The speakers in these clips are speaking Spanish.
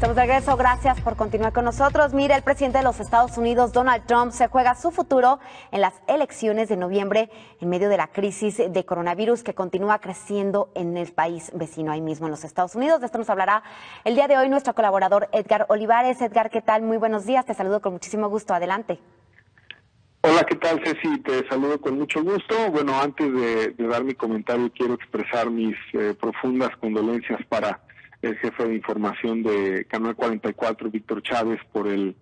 Estamos de regreso, gracias por continuar con nosotros. Mire, el presidente de los Estados Unidos, Donald Trump, se juega su futuro en las elecciones de noviembre en medio de la crisis de coronavirus que continúa creciendo en el país vecino, ahí mismo en los Estados Unidos. De esto nos hablará el día de hoy nuestro colaborador Edgar Olivares. Edgar, ¿qué tal? Muy buenos días, te saludo con muchísimo gusto. Adelante. Hola, ¿qué tal, Ceci? Te saludo con mucho gusto. Bueno, antes de dar mi comentario, quiero expresar mis profundas condolencias para el jefe de información de Canal 44, Víctor Chávez, por el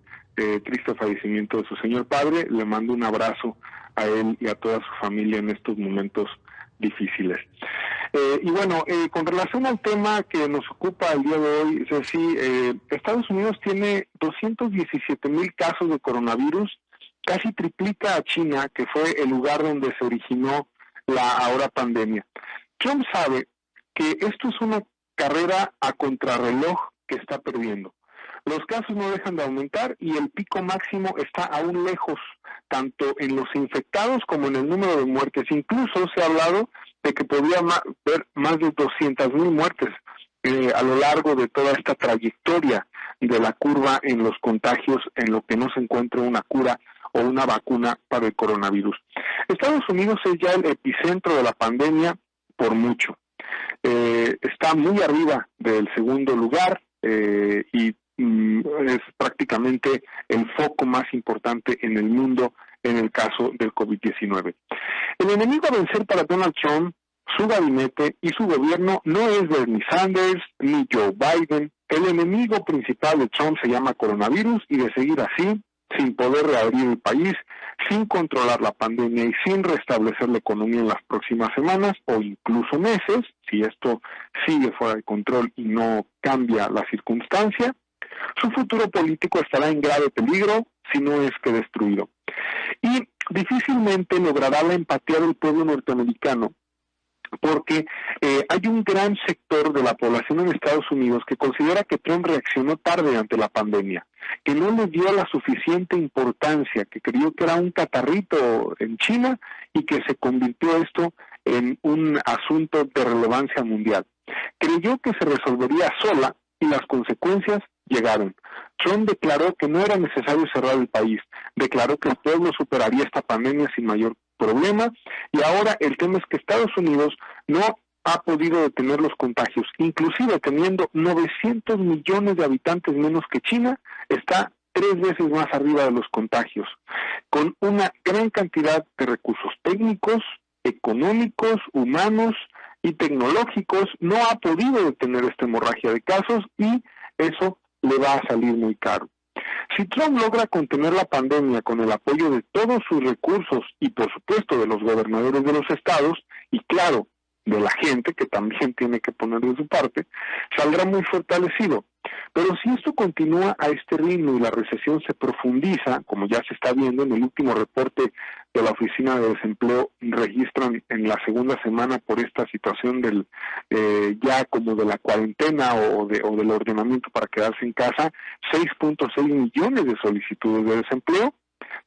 triste fallecimiento de su señor padre. Le mando un abrazo a él y a toda su familia en estos momentos difíciles. Y bueno, con relación al tema que nos ocupa el día de hoy, Ceci, Estados Unidos tiene 217,000 casos de coronavirus, casi triplica a China, que fue el lugar donde se originó la ahora pandemia. Trump sabe que esto es una carrera a contrarreloj que está perdiendo. Los casos no dejan de aumentar y el pico máximo está aún lejos, tanto en los infectados como en el número de muertes. Incluso se ha hablado de que podría haber más de 200,000 muertes a lo largo de toda esta trayectoria de la curva en los contagios, en lo que no se encuentra una cura o una vacuna para el coronavirus. Estados Unidos es ya el epicentro de la pandemia por mucho. Está muy arriba del segundo lugar y es prácticamente el foco más importante en el mundo en el caso del COVID-19. El enemigo a vencer para Donald Trump, su gabinete y su gobierno no es Bernie Sanders ni Joe Biden. El enemigo principal de Trump se llama coronavirus y de seguir así, sin poder reabrir el país, sin controlar la pandemia y sin restablecer la economía en las próximas semanas o incluso meses, si esto sigue fuera de control y no cambia la circunstancia, su futuro político estará en grave peligro, si no es que destruido. Y difícilmente logrará la empatía del pueblo norteamericano, porque hay un gran sector de la población en Estados Unidos que considera que Trump reaccionó tarde ante la pandemia, que no le dio la suficiente importancia, que creyó que era un catarrito en China y que se convirtió esto en un asunto de relevancia mundial. Creyó que se resolvería sola y las consecuencias llegaron. Trump declaró que no era necesario cerrar el país, declaró que el pueblo superaría esta pandemia sin mayor problema, y ahora el tema es que Estados Unidos no ha podido detener los contagios, inclusive teniendo 900 millones de habitantes menos que China, está 3 veces más arriba de los contagios, con una gran cantidad de recursos técnicos, económicos, humanos y tecnológicos, no ha podido detener esta hemorragia de casos y eso le va a salir muy caro. Si Trump logra contener la pandemia con el apoyo de todos sus recursos y por supuesto de los gobernadores de los estados y claro, de la gente que también tiene que poner de su parte, saldrá muy fortalecido. Pero si esto continúa a este ritmo y la recesión se profundiza, como ya se está viendo en el último reporte de la Oficina de Desempleo, registran en la segunda semana por esta situación del ya como de la cuarentena o del ordenamiento para quedarse en casa, 6.6 millones de solicitudes de desempleo.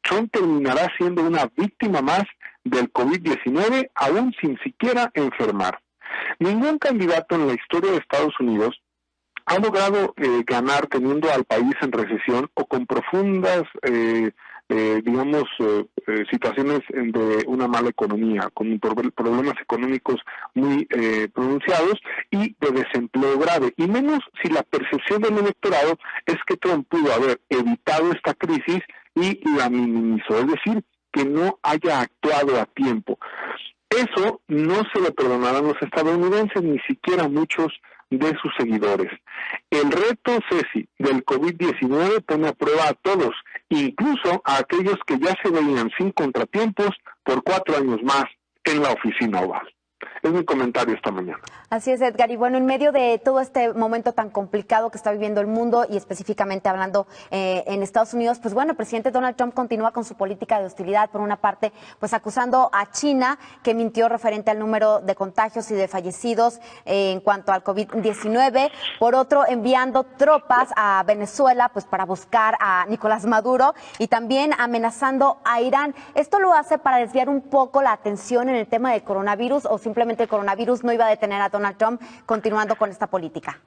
Trump terminará siendo una víctima más del COVID-19, aún sin siquiera enfermar. Ningún candidato en la historia de Estados Unidos ha logrado ganar teniendo al país en recesión o con profundas, situaciones de una mala economía, con problemas económicos muy pronunciados y de desempleo grave, y menos si la percepción del electorado es que Trump pudo haber evitado esta crisis y la minimizó, es decir, que no haya actuado a tiempo. Eso no se lo perdonarán los estadounidenses, ni siquiera muchos de sus seguidores. El reto, Ceci, del COVID-19 pone a prueba a todos, incluso a aquellos que ya se veían sin contratiempos por 4 años más en la oficina oval. Es mi comentario esta mañana. Así es, Edgar. Y bueno, en medio de todo este momento tan complicado que está viviendo el mundo y específicamente hablando en Estados Unidos, pues bueno, el presidente Donald Trump continúa con su política de hostilidad. Por una parte, pues acusando a China que mintió referente al número de contagios y de fallecidos en cuanto al COVID-19. Por otro, enviando tropas a Venezuela pues para buscar a Nicolás Maduro y también amenazando a Irán. ¿Esto lo hace para desviar un poco la atención en el tema del coronavirus o simplemente el coronavirus no iba a detener a Donald Trump continuando con esta política?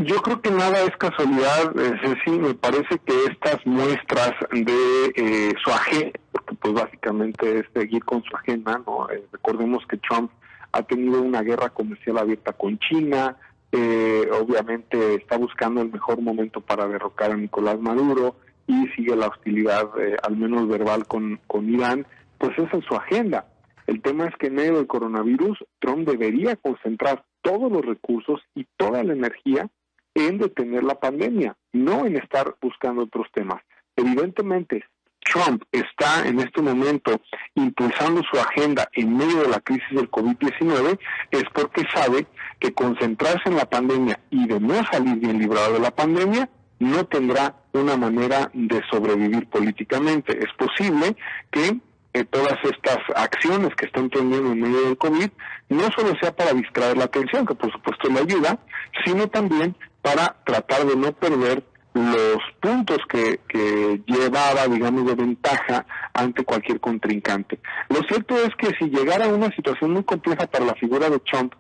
Yo creo que nada es casualidad, Ceci. Me parece que estas muestras de su agenda, porque pues básicamente es seguir con su agenda, ¿no? Recordemos que Trump ha tenido una guerra comercial abierta con China, obviamente está buscando el mejor momento para derrocar a Nicolás Maduro y sigue la hostilidad, al menos verbal, con Irán. Pues esa es su agenda. El tema es que en medio del coronavirus, Trump debería concentrar todos los recursos y toda la energía en detener la pandemia, no en estar buscando otros temas. Evidentemente, Trump está en este momento impulsando su agenda en medio de la crisis del COVID-19, es porque sabe que concentrarse en la pandemia y de no salir bien librado de la pandemia no tendrá una manera de sobrevivir políticamente. Es posible que todas estas acciones que están teniendo en medio del COVID no solo sea para distraer la atención, que por supuesto le ayuda, sino también para tratar de no perder los puntos que llevaba, digamos, de ventaja ante cualquier contrincante. Lo cierto es que si llegara a una situación muy compleja para la figura de Trump,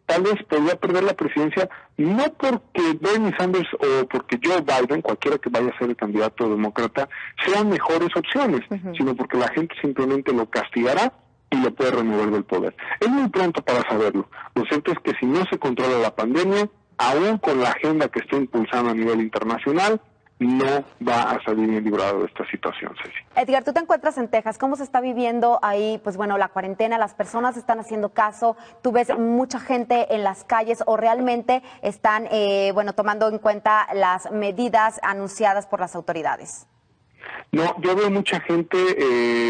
tal vez podría perder la presidencia, no porque Bernie Sanders o porque Joe Biden, cualquiera que vaya a ser el candidato demócrata, sean mejores opciones, sino porque la gente simplemente lo castigará y lo puede remover del poder. Es muy pronto para saberlo. Lo cierto es que si no se controla la pandemia, aún con la agenda que está impulsando a nivel internacional, no va a salir bien librado de esta situación, Ceci. Edgar, tú te encuentras en Texas, ¿cómo se está viviendo ahí, pues bueno, la cuarentena? ¿Las personas están haciendo caso? ¿Tú ves mucha gente en las calles o realmente están, bueno, tomando en cuenta las medidas anunciadas por las autoridades? No, yo veo mucha gente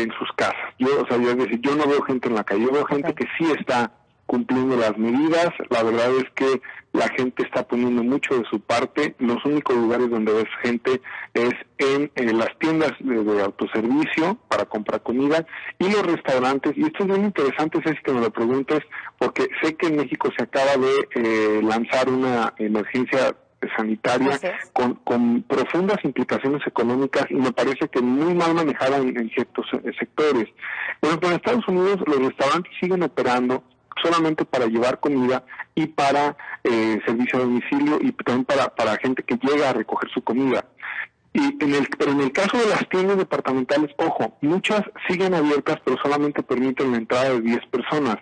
en sus casas. Es decir, yo no veo gente en la calle, yo veo gente que sí está cumpliendo las medidas. La verdad es que la gente está poniendo mucho de su parte. Los únicos lugares donde ves gente es en las tiendas de autoservicio para comprar comida y los restaurantes. Y esto es muy interesante, es que me lo preguntes, porque sé que en México se acaba de lanzar una emergencia sanitaria con profundas implicaciones económicas y me parece que muy mal manejada en ciertos sectores. Bueno, pues en Estados Unidos los restaurantes siguen operando solamente para llevar comida y para servicio a domicilio y también para gente que llega a recoger su comida. Pero en el caso de las tiendas departamentales, ojo, muchas siguen abiertas, pero solamente permiten la entrada de 10 personas.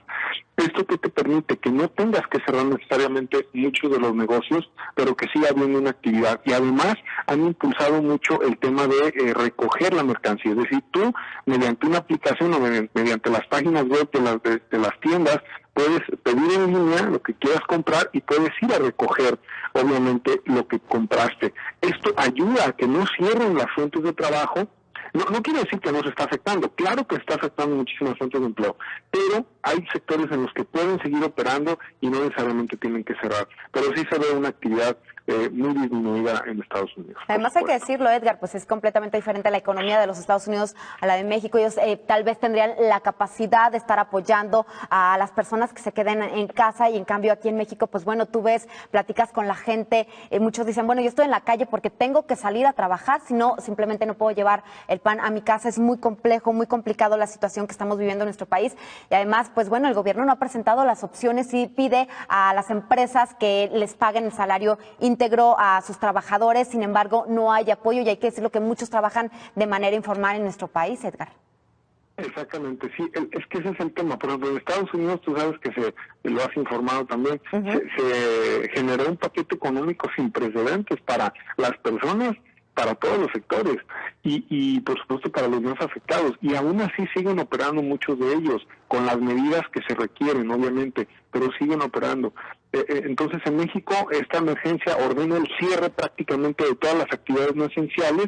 ¿Esto qué te permite? Que no tengas que cerrar necesariamente muchos de los negocios, pero que siga habiendo una actividad. Y además han impulsado mucho el tema de recoger la mercancía. Es decir, tú, mediante una aplicación o mediante las páginas web de las tiendas, puedes pedir en línea lo que quieras comprar y puedes ir a recoger, obviamente, lo que compraste. Esto ayuda a que no cierren las fuentes de trabajo. No quiere decir que no se está afectando, claro que está afectando muchísimas fuentes de empleo, pero hay sectores en los que pueden seguir operando y no necesariamente tienen que cerrar, pero sí se ve una actividad muy disminuida en Estados Unidos. Además hay que decirlo, Edgar, pues es completamente diferente la economía de los Estados Unidos a la de México. Ellos tal vez tendrían la capacidad de estar apoyando a las personas que se queden en casa y en cambio aquí en México, pues bueno, tú ves, platicas con la gente, muchos dicen, bueno, yo estoy en la calle porque tengo que salir a trabajar, si no, simplemente no puedo llevar el pan a mi casa. Es muy complejo, muy complicado la situación que estamos viviendo en nuestro país y además, pues bueno, el gobierno no ha presentado las opciones y pide a las empresas que les paguen el salario íntegro a sus trabajadores. Sin embargo, no hay apoyo y hay que decirlo que muchos trabajan de manera informal en nuestro país, Edgar. Exactamente, sí, es que ese es el tema. Por ejemplo, en Estados Unidos, tú sabes que lo has informado también, se generó un paquete económico sin precedentes para las personas, para todos los sectores y por supuesto para los más afectados, y aún así siguen operando muchos de ellos con las medidas que se requieren, obviamente, pero siguen operando. Entonces en México esta emergencia ordena el cierre prácticamente de todas las actividades no esenciales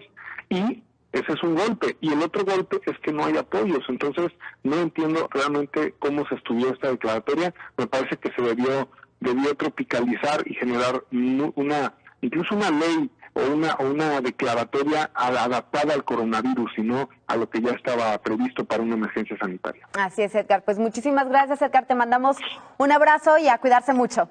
y ese es un golpe, y el otro golpe es que no hay apoyos. Entonces no entiendo realmente cómo se estudió esta declaratoria. Me parece que se debió tropicalizar y generar incluso una ley o una declaratoria adaptada al coronavirus y no a lo que ya estaba previsto para una emergencia sanitaria. Así es, Edgar. Pues muchísimas gracias, Edgar. Te mandamos un abrazo y a cuidarse mucho.